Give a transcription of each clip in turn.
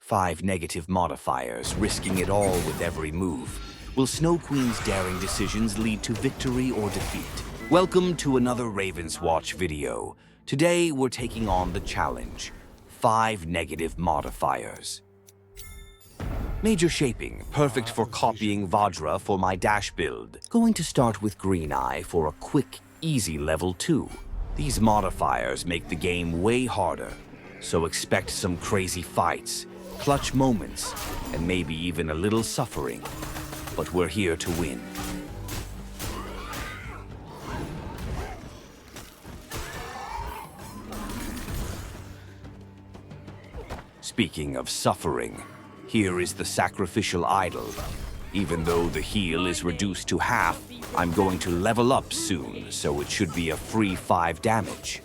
5 negative modifiers, risking it all with every move. Will Snow Queen's daring decisions lead to victory or defeat? Welcome to another Ravenswatch video. Today we're taking on the challenge, 5 negative modifiers. Major shaping, perfect for copying Vajra for my dash build. Going to start with Green Eye for a quick, easy level 2. These modifiers make the game way harder, so expect some crazy fights, clutch moments, and maybe even a little suffering. But we're here to win. Speaking of suffering, here is the sacrificial idol. Even though the heal is reduced to half, I'm going to level up soon, so it should be a free 5 damage.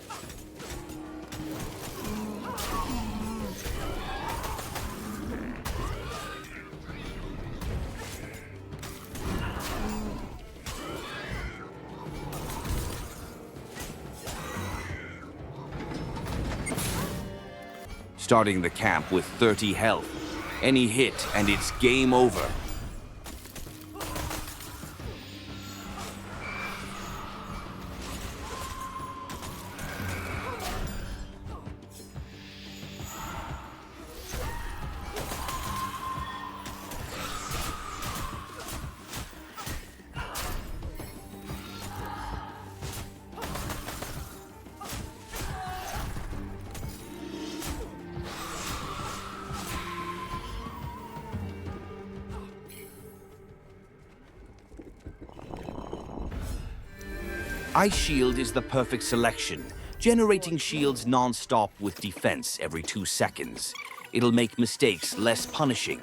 Starting the camp with 30 health. Any hit and it's game over. Ice Shield is the perfect selection, generating shields non-stop with defense every 2 seconds. It'll make mistakes less punishing.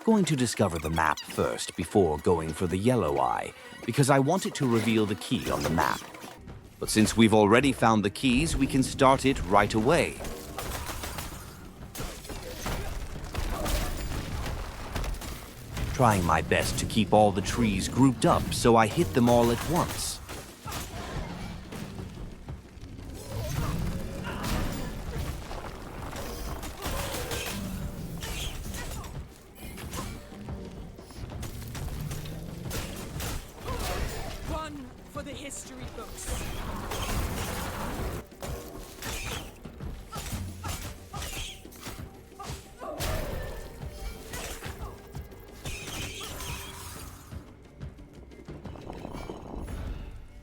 Going to discover the map first before going for the yellow eye, because I want it to reveal the key on the map. But since we've already found the keys, we can start it right away. Trying my best to keep all the trees grouped up so I hit them all at once. For the history books.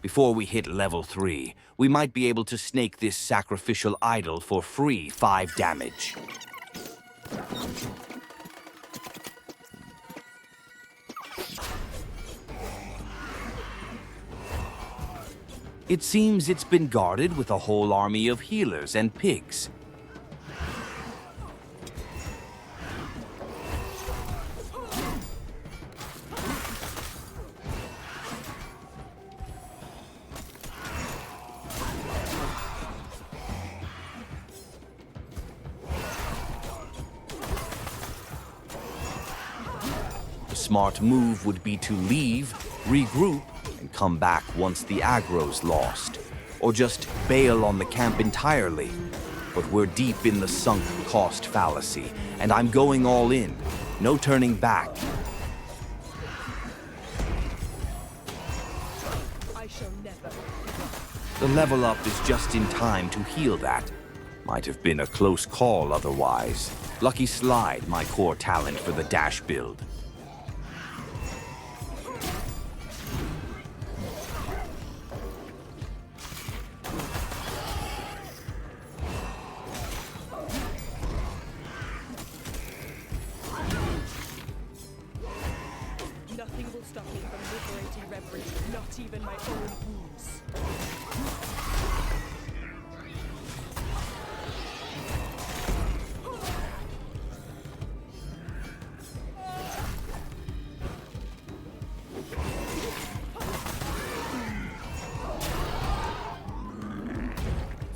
Before we hit level 3, we might be able to snake this sacrificial idol for free 5 damage. It seems it's been guarded with a whole army of healers and pigs. The smart move would be to leave, regroup, and come back once the aggro's lost, or just bail on the camp entirely. But we're deep in the sunk cost fallacy, and I'm going all in. No turning back. I shall never. The level up is just in time to heal that. Might have been a close call otherwise. Lucky slide, my core talent for the dash build. Nothing will stop me from liberating reverie, not even my own wounds.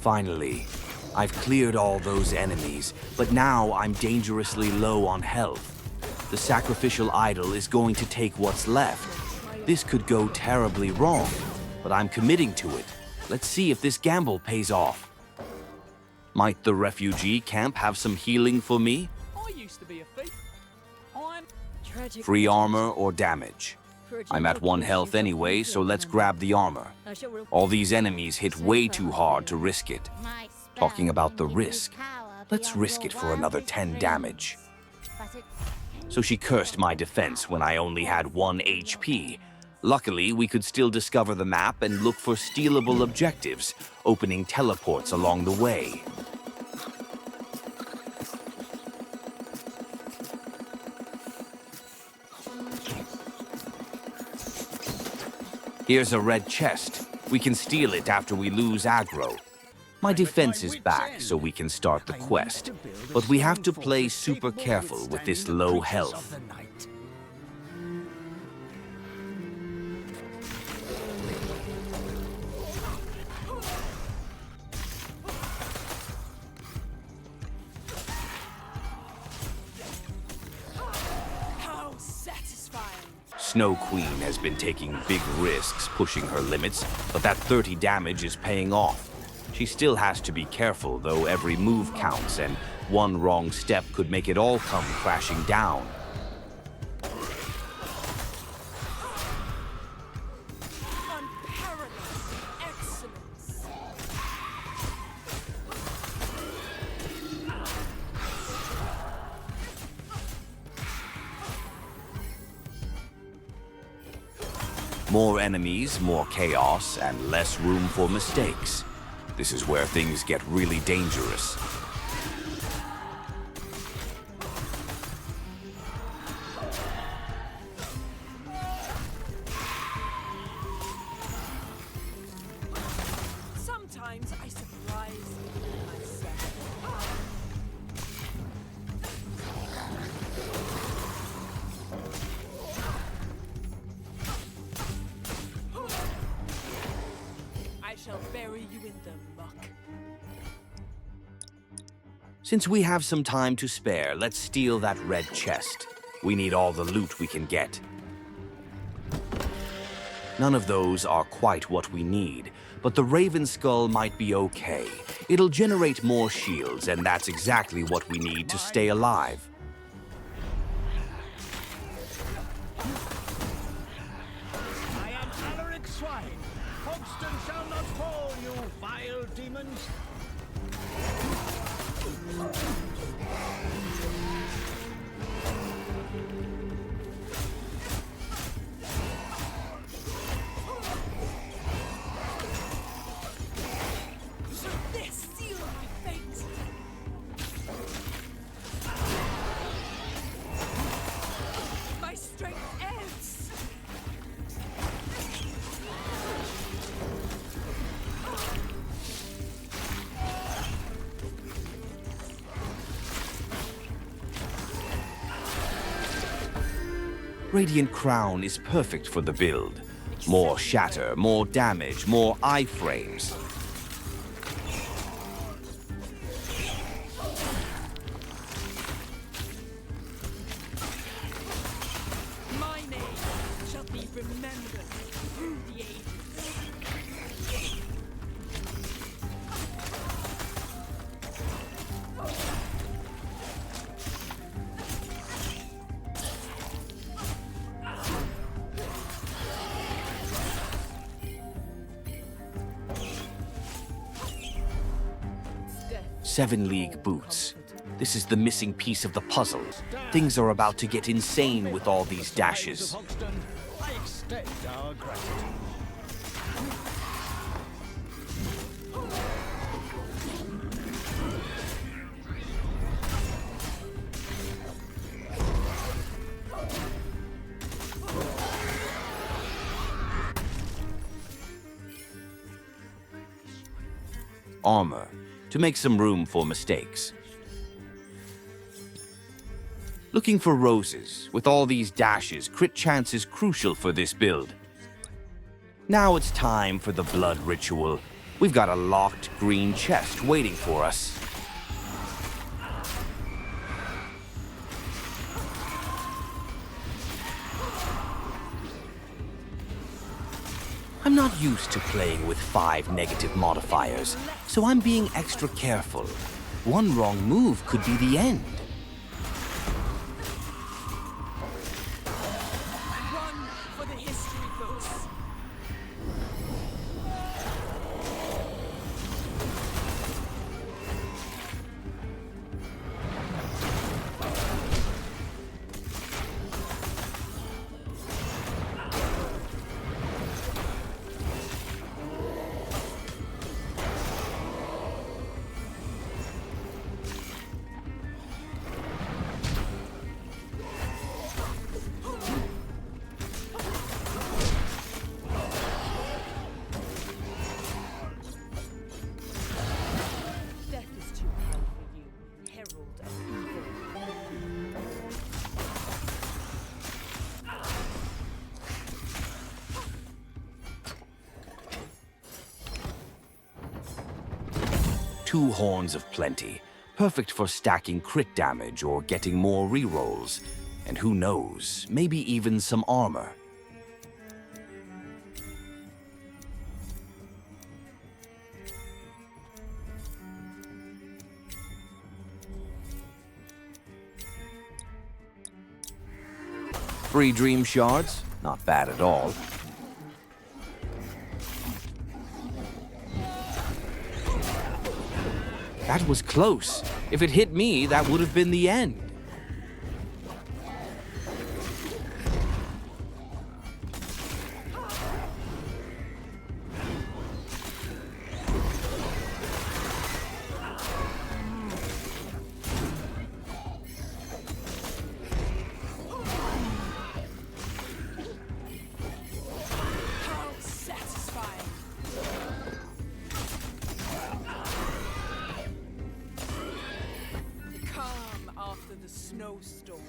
Finally, I've cleared all those enemies, but now I'm dangerously low on health. The sacrificial idol is going to take what's left. This could go terribly wrong, but I'm committing to it. Let's see if this gamble pays off. Might the refugee camp have some healing for me? Are you used to be a thief. I'm tragic. Free armor or damage? I'm at 1 health anyway, so let's grab the armor. All these enemies hit way too hard to risk it. Talking about the risk, let's risk it for another 10 damage. So she cursed my defense when I only had 1 HP. Luckily, we could still discover the map and look for stealable objectives, opening teleports along the way. Here's a red chest. We can steal it after we lose aggro. My defense is back, so we can start the quest. But we have to play super careful with this low health. how satisfying. Snow Queen has been taking big risks pushing her limits, but that 30 damage is paying off. She still has to be careful, though every move counts, and one wrong step could make it all come crashing down. Unparalleled excellence. More enemies, more chaos, and less room for mistakes. This is where things get really dangerous. Sometimes I surprise myself. I shall bury you in the muck. Since we have some time to spare, let's steal that red chest. We need all the loot we can get. None of those are quite what we need, but the Raven Skull might be okay. It'll generate more shields, and that's exactly what we need to stay alive. I am Alaric Swine. Hogston shall not fall, you vile demons. This sealed my fate. My strength ebbs. Radiant Crown is perfect for the build. More shatter, more damage, more iframes. My name shall be remembered through the ages. Seven League boots. This is the missing piece of the puzzle. Things are about to get insane with all these dashes. Hogston, I extend our gratitude. Armor, to make some room for mistakes. Looking for roses. With all these dashes, crit chance is crucial for this build. Now it's time for the blood ritual. We've got a locked green chest waiting for us. I'm not used to playing with 5 negative modifiers, so I'm being extra careful. One wrong move could be the end. 2 horns of plenty, perfect for stacking crit damage or getting more rerolls. And who knows, maybe even some armor. Free dream shards? Not bad at all. That was close. If it hit me, that would have been the end. After the snowstorm.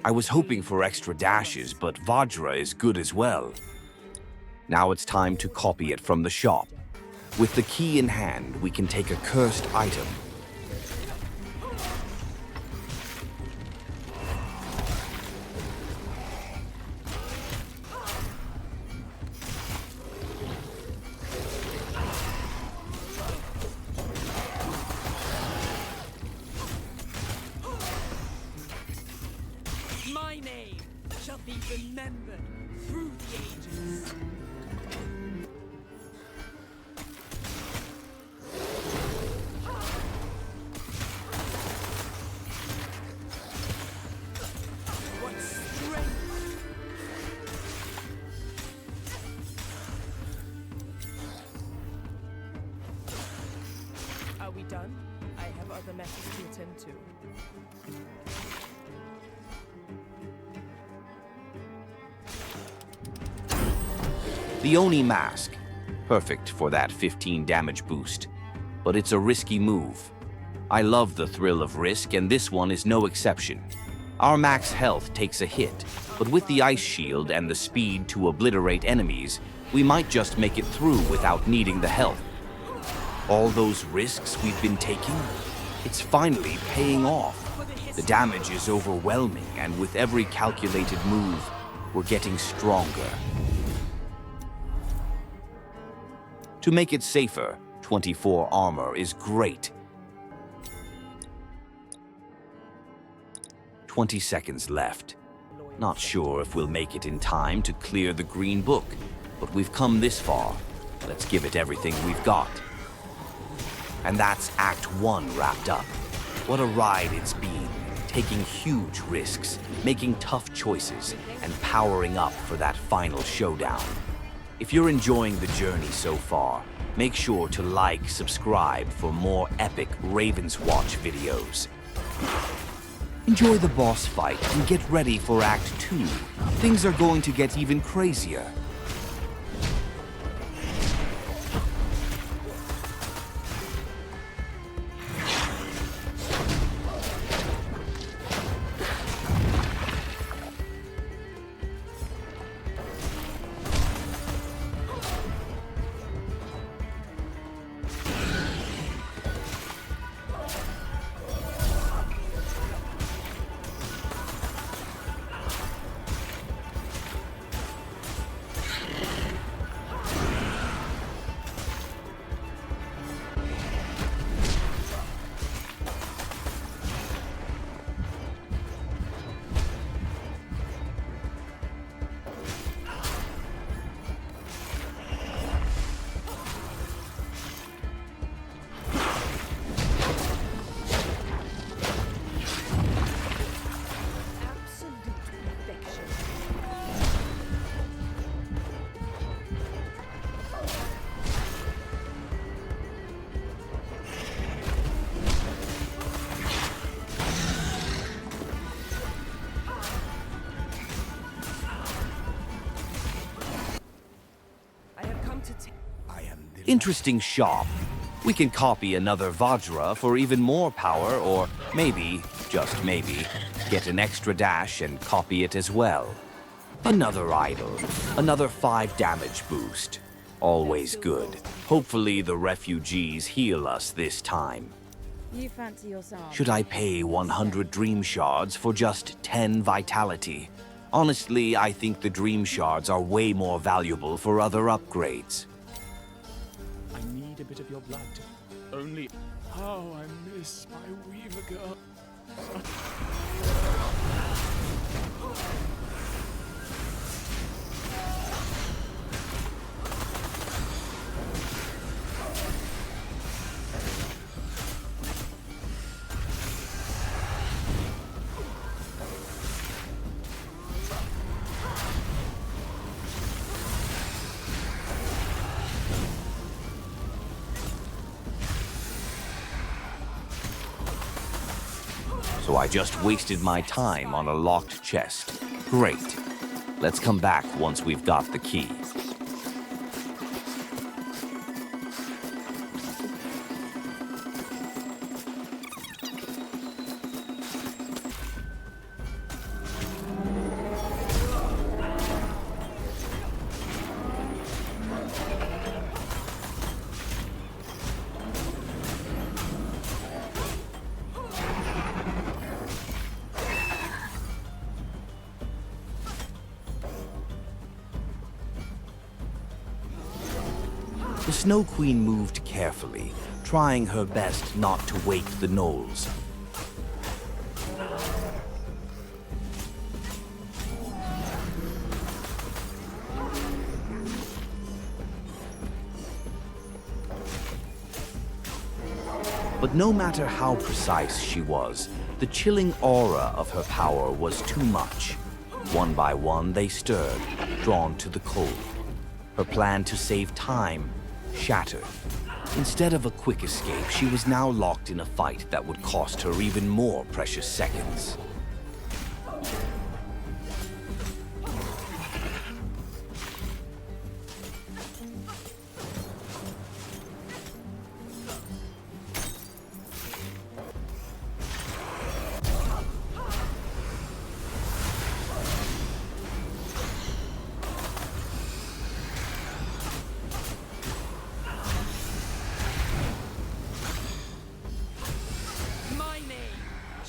I was hoping for extra dashes, but Vajra is good as well. Now it's time to copy it from the shop. With the key in hand, we can take a cursed item. My name shall be remembered through the ages. Are we done? I have other matters to attend to. The Oni mask. Perfect for that 15 damage boost. But it's a risky move. I love the thrill of risk, and this one is no exception. Our max health takes a hit, but with the ice shield and the speed to obliterate enemies, we might just make it through without needing the health. All those risks we've been taking, it's finally paying off. The damage is overwhelming, and with every calculated move, we're getting stronger. To make it safer, 24 armor is great. 20 seconds left. Not sure if we'll make it in time to clear the green book, but we've come this far. Let's give it everything we've got. And that's Act 1 wrapped up. What a ride it's been, taking huge risks, making tough choices, and powering up for that final showdown. If you're enjoying the journey so far, make sure to like, subscribe for more epic Ravenswatch videos. Enjoy the boss fight and get ready for Act 2. Things are going to get even crazier. Interesting shop. We can copy another Vajra for even more power, or maybe, just maybe, get an extra dash and copy it as well. Another idol, another 5 damage boost. Always good. Hopefully the refugees heal us this time. You fancy yourself? Should I pay 100 dream shards for just 10 vitality? Honestly, I think the dream shards are way more valuable for other upgrades. I need a bit of your blood. Only... How I miss my Weaver girl. So I just wasted my time on a locked chest. Great. Let's come back once we've got the key. The Snow Queen moved carefully, trying her best not to wake the gnolls. But no matter how precise she was, the chilling aura of her power was too much. One by one, they stirred, drawn to the cold. Her plan to save time shattered. Instead of a quick escape, she was now locked in a fight that would cost her even more precious seconds.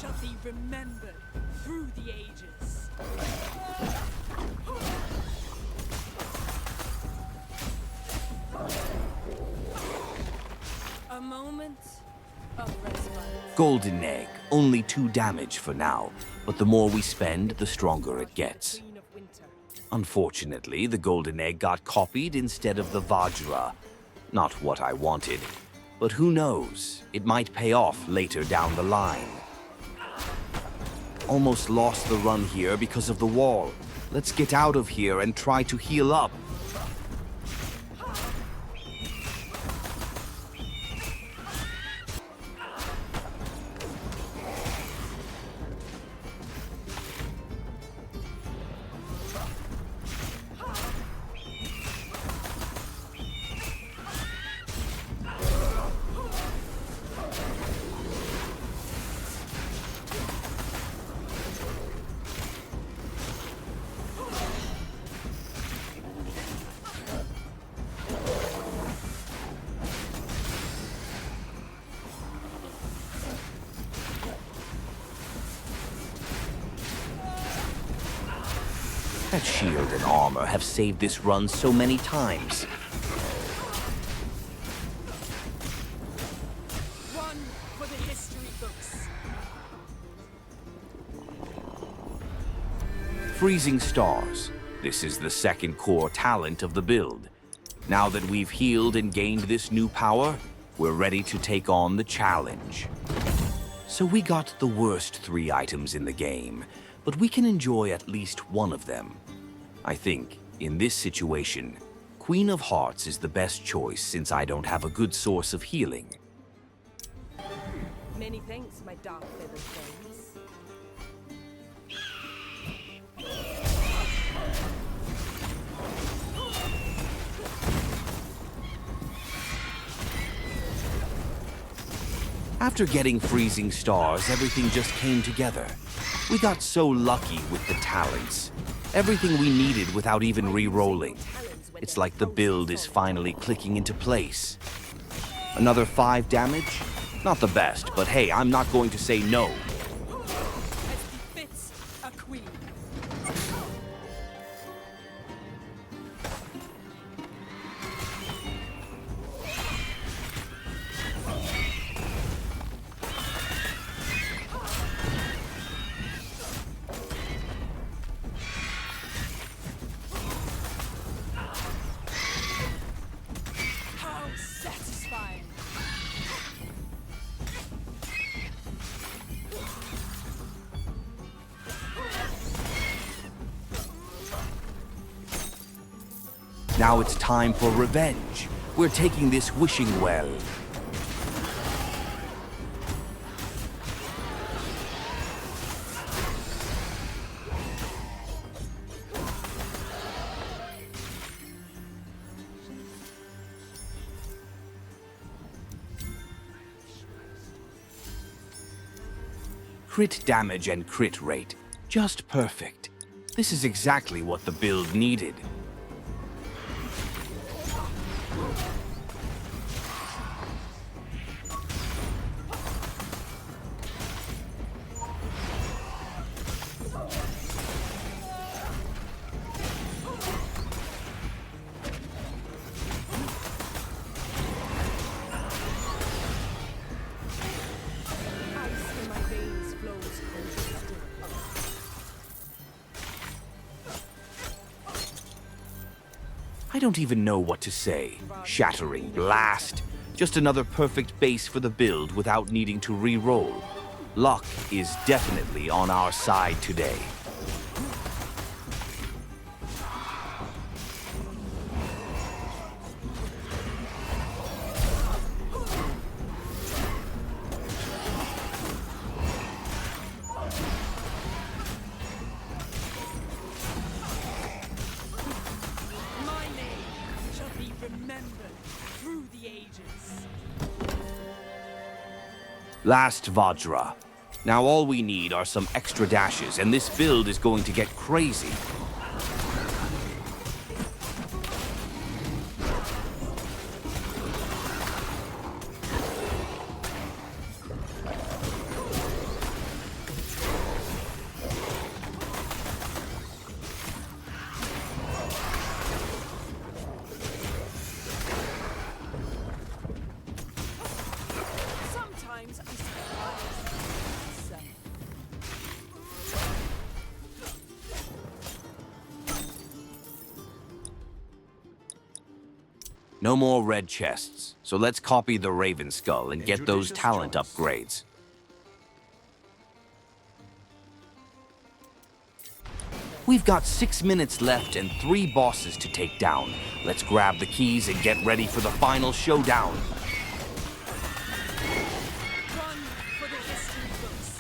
Shall be remembered through the ages. A moment of respite. Golden Egg, only 2 damage for now, but the more we spend, the stronger it gets. Queen of Winter. Unfortunately, the Golden Egg got copied instead of the Vajra. Not what I wanted, but who knows? It might pay off later down the line. Almost lost the run here because of the wall. Let's get out of here and try to heal up. That shield and armor have saved this run so many times. One for the history books. Freezing Stars. This is the second core talent of the build. Now that we've healed and gained this new power, we're ready to take on the challenge. So we got the worst 3 items in the game, but we can enjoy at least one of them. I think, in this situation, Queen of Hearts is the best choice since I don't have a good source of healing. Many thanks, my dark feathered friends. After getting freezing stars, everything just came together. We got so lucky with the talents. Everything we needed without even re-rolling. It's like the build is finally clicking into place. Another 5 damage? Not the best, but hey, I'm not going to say no. As befits a queen. How satisfying! Now it's time for revenge. We're taking this wishing well. Crit damage and crit rate. Just perfect. This is exactly what the build needed. Ice in my veins flows cold still. I don't even know what to say. Shattering blast. Just another perfect base for the build without needing to re-roll. Luck is definitely on our side today. My name shall be remembered through the ages. Last Vajra. Now all we need are some extra dashes, and this build is going to get crazy. Sometimes I surprise myself. No more red chests, so let's copy the Raven Skull and get those talent upgrades. We've got 6 minutes left and 3 bosses to take down. Let's grab the keys and get ready for the final showdown. Run for the history books.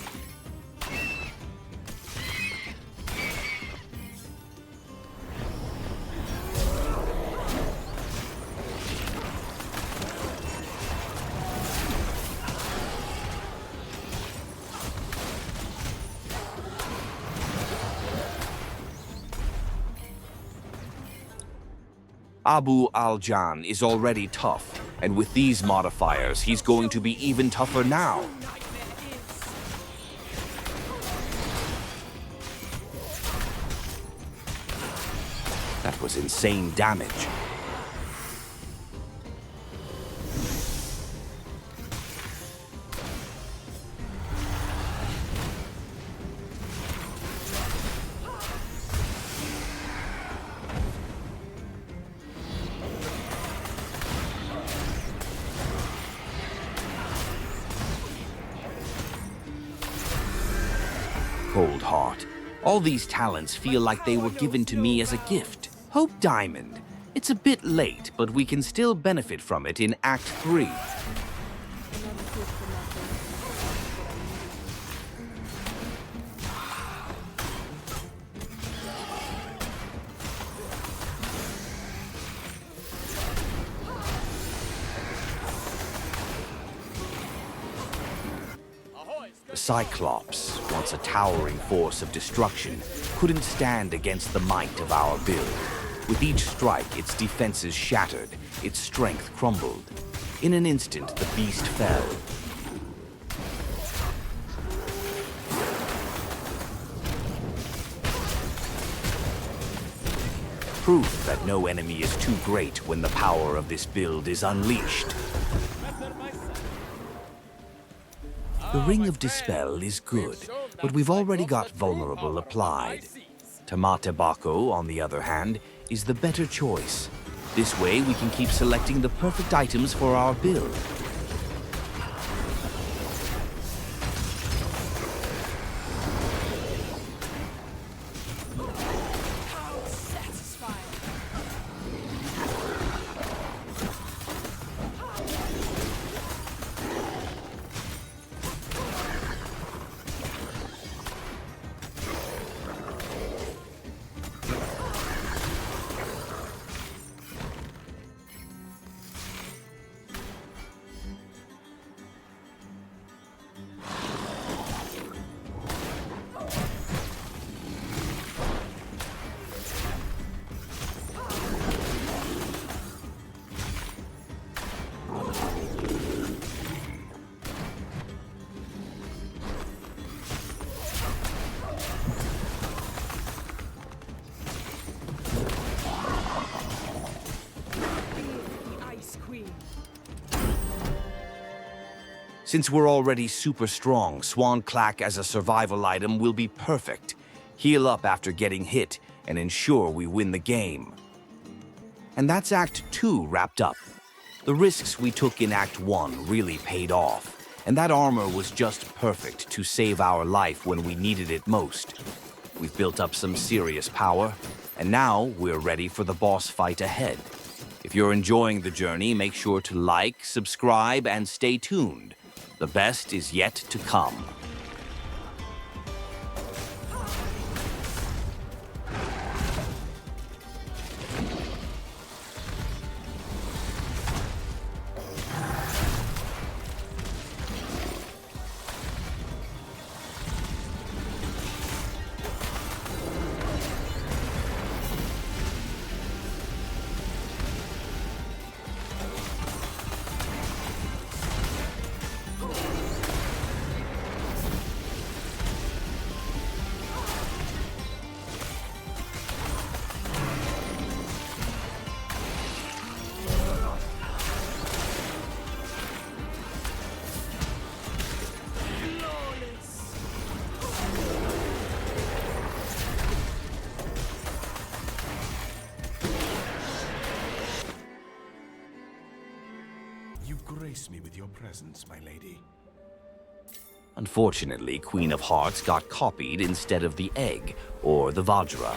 Abu Al-Jan is already tough, and with these modifiers, he's going to be even tougher now. Nightmare is. That was insane damage. Cold Heart. All these talents feel like they were given to me as a gift. Hope Diamond. It's a bit late, but we can still benefit from it in Act 3. Another good for nothing. Cyclops, once a towering force of destruction, couldn't stand against the might of our build. With each strike, its defenses shattered, its strength crumbled. In an instant, the beast fell. Proof that no enemy is too great when the power of this build is unleashed. The Ring of Dispel is good, but we've already got Vulnerable applied. Tamate Bako, on the other hand, is the better choice. This way we can keep selecting the perfect items for our build. How satisfying! Since we're already super strong, Swan Clack as a survival item will be perfect. Heal up after getting hit and ensure we win the game. And that's Act 2 wrapped up. The risks we took in Act 1 really paid off, and that armor was just perfect to save our life when we needed it most. We've built up some serious power, and now we're ready for the boss fight ahead. If you're enjoying the journey, make sure to like, subscribe, and stay tuned. The best is yet to come. You grace me with your presence, my lady. Unfortunately, Queen of Hearts got copied instead of the egg, or the Vajra.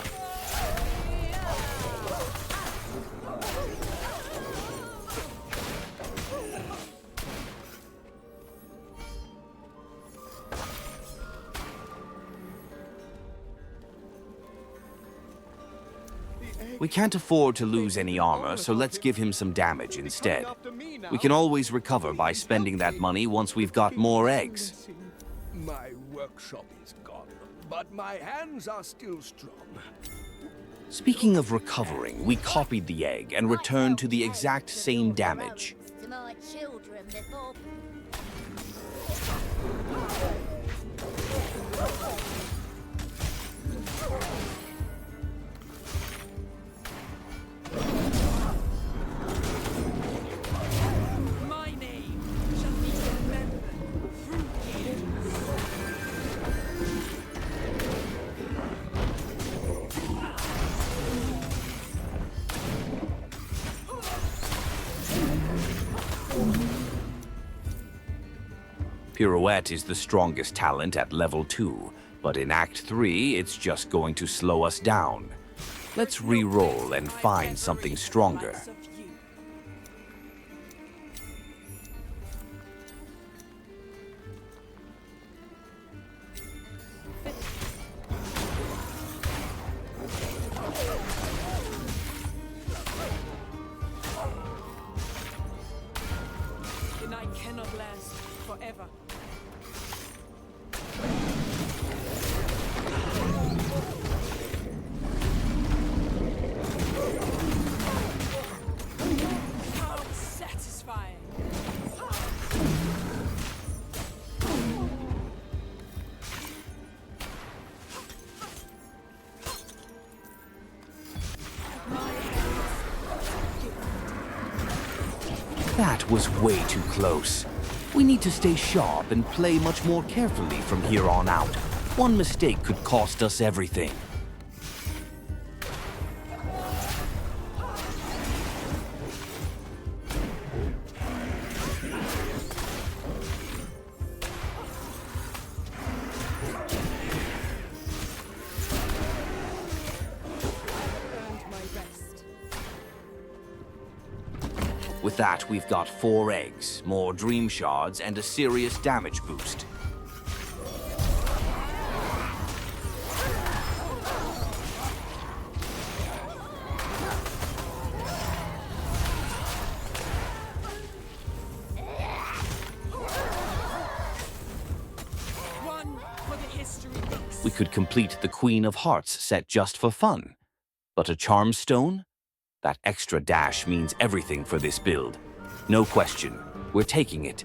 We can't afford to lose any armor, so let's give him some damage instead. We can always recover by spending that money once we've got more eggs. My workshop is gone, but my hands are still strong. Speaking of recovering, we copied the egg and returned to the exact same damage. To my children before. My name shall be remembered through the ages. Pirouette is the strongest talent at level 2, but in Act 3, it's just going to slow us down. Let's re-roll and find something stronger. The night cannot last forever. That was way too close. We need to stay sharp and play much more carefully from here on out. One mistake could cost us everything. With that, we've got 4 eggs, more dream shards, and a serious damage boost. One for the history books. We could complete the Queen of Hearts set just for fun. But a charm stone? That extra dash means everything for this build. No question, we're taking it.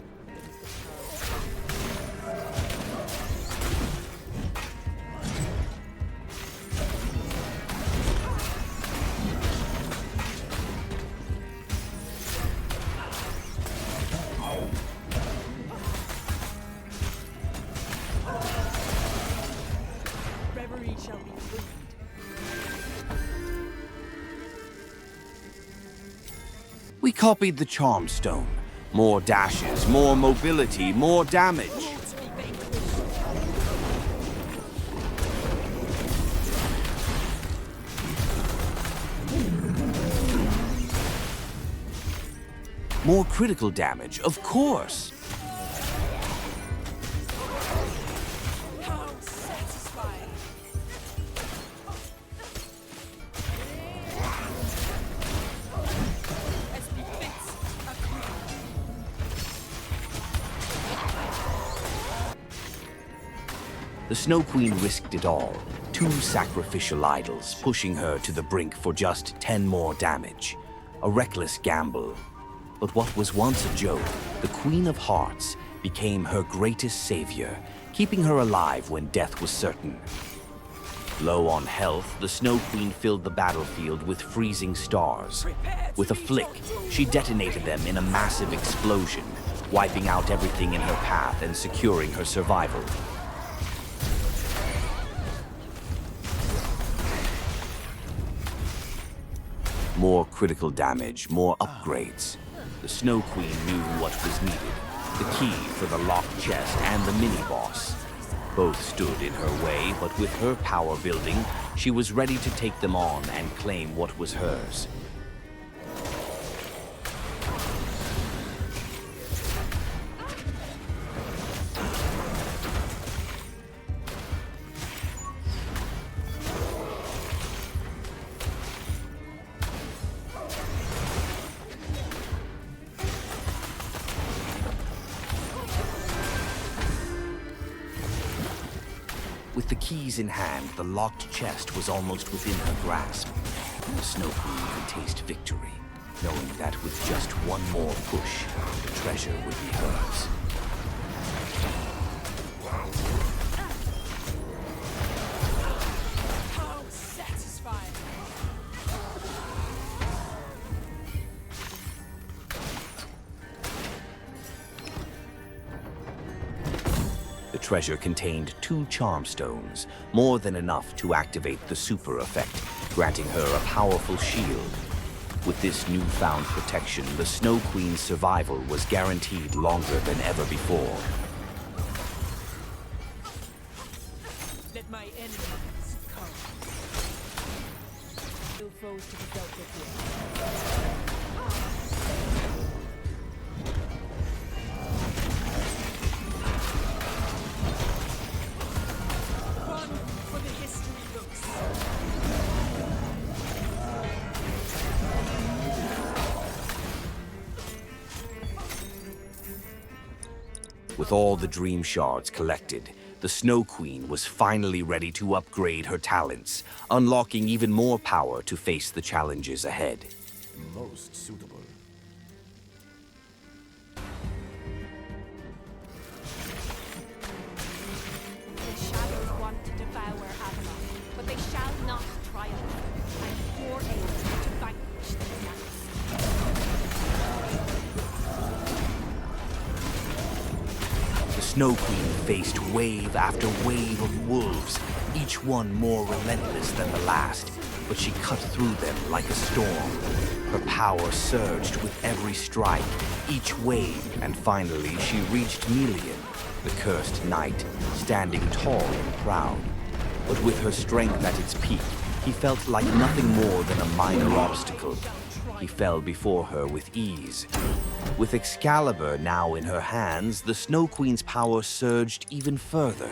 Reverie shall be freed. We copied the charm stone. More dashes, more mobility, more damage. Lords be vanquished. More critical damage, of course. How satisfying. As befits a queen. The Snow Queen risked it all. 2 sacrificial idols, pushing her to the brink for just 10 more damage. A reckless gamble. But what was once a joke, the Queen of Hearts, became her greatest savior, keeping her alive when death was certain. Low on health, the Snow Queen filled the battlefield with freezing stars. With a flick, she detonated them in a massive explosion, wiping out everything in her path and securing her survival. More critical damage, more upgrades. The Snow Queen knew what was needed. The key for the locked chest and the mini-boss. Both stood in her way, but with her power building, she was ready to take them on and claim what was hers. With the keys in hand, the locked chest was almost within her grasp. The Snow Queen could taste victory, knowing that with just one more push, the treasure would be hers. How satisfying. The treasure contained 2 charm stones, more than enough to activate the super effect, granting her a powerful shield. With this newfound protection, the Snow Queen's survival was guaranteed longer than ever before. Let my enemies come. No foes to be dealt with here. One for the history books. With all the dream shards collected, the Snow Queen was finally ready to upgrade her talents, unlocking even more power to face the challenges ahead. Most suitable. The shadows want to devour Avalon, but they shall not triumph. I'm your aim to vanquish the knights. Snow Queen faced wave after wave of wolves, each one more relentless than the last, but she cut through them like a storm. Her power surged with every strike, each wave, and finally she reached Melian, the cursed knight, standing tall and proud. But with her strength at its peak, he felt like nothing more than a minor obstacle. He fell before her with ease. With Excalibur now in her hands, the Snow Queen's power surged even further.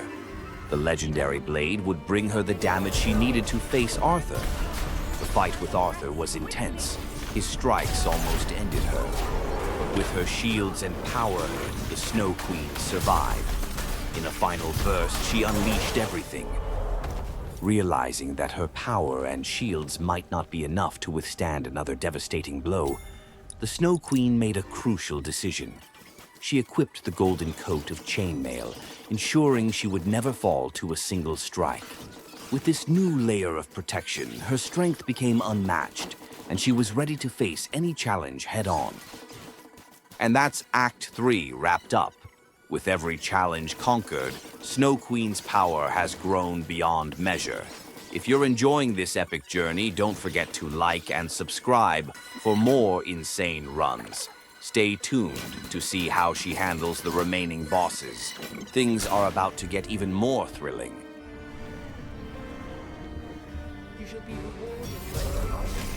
The legendary blade would bring her the damage she needed to face Arthur. The fight with Arthur was intense. His strikes almost ended her. But with her shields and power, the Snow Queen survived. In a final burst, she unleashed everything. Realizing that her power and shields might not be enough to withstand another devastating blow, the Snow Queen made a crucial decision. She equipped the golden coat of chainmail, ensuring she would never fall to a single strike. With this new layer of protection, her strength became unmatched, and she was ready to face any challenge head-on. And that's Act 3 wrapped up. With every challenge conquered, Snow Queen's power has grown beyond measure. If you're enjoying this epic journey, don't forget to like and subscribe for more insane runs. Stay tuned to see how she handles the remaining bosses. Things are about to get even more thrilling. You shall be rewarded.